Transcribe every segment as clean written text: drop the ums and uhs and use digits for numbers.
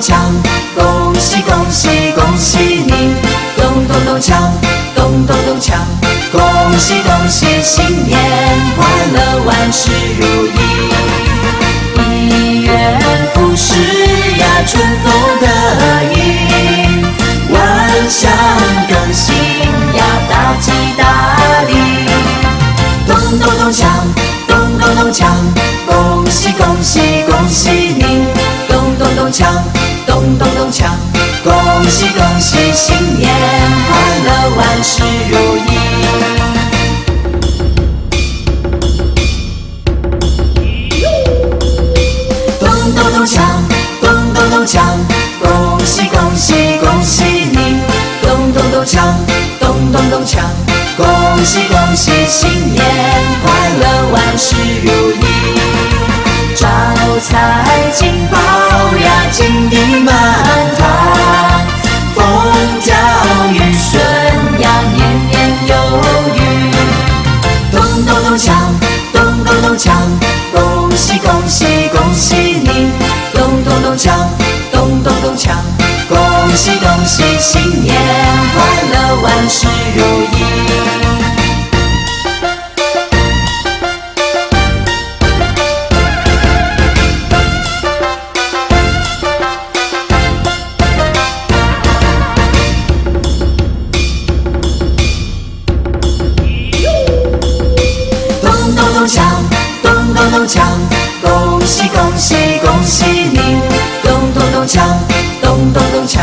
锵，恭喜恭喜恭喜你！咚咚咚锵，咚咚咚锵，恭喜恭喜，新年快乐，万事如意。一元复始呀，春风得意，万象更新呀，大吉大利。咚咚咚锵，咚咚咚锵，恭喜恭喜恭喜你！咚咚咚锵，咚咚咚锵，恭喜恭喜，新年快乐，万事如意。咚咚咚锵，咚咚咚锵，恭喜恭喜恭喜你！咚咚咚锵，咚咚咚锵，恭喜恭喜，新年快乐，万事如意。招财进宝呀，金地满堂，风调雨顺呀，年年有余。咚咚咚锵，咚咚咚锵，恭喜恭喜恭喜你！咚咚咚锵，咚咚咚锵，恭喜恭喜，新年快乐，万事如意。咚咚锵，咚咚咚锵，恭喜恭喜恭喜你！咚咚咚锵，咚咚咚锵，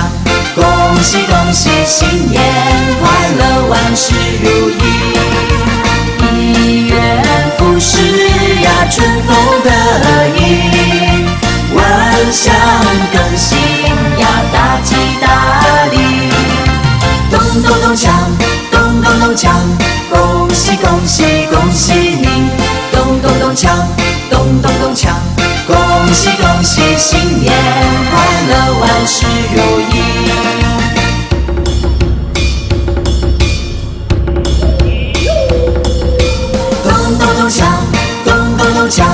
恭喜恭喜，新年快乐，万事如意。一元复始呀，春风得意，万象更新呀，大吉大利。咚咚咚锵，咚咚咚锵，恭喜恭喜恭喜你！咚咚咚锵，咚咚咚锵，恭喜恭喜，新年快乐，万事如意。咚咚咚锵，咚咚咚锵，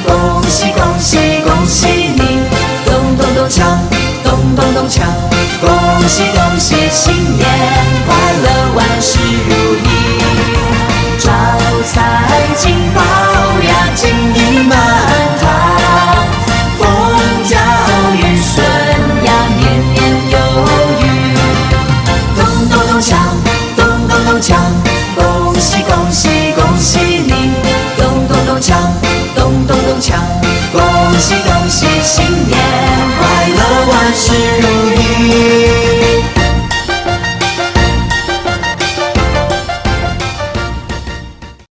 恭喜恭喜恭喜你！咚咚咚锵，咚咚咚锵，恭喜恭喜，新年快乐，万事如意。招财进宝呀，金地满堂，风调雨顺呀，年年有余。咚咚咚锵，咚咚咚锵，恭喜恭喜恭喜你！咚咚咚锵，咚咚咚锵，恭喜恭喜，新年快乐，万事如意。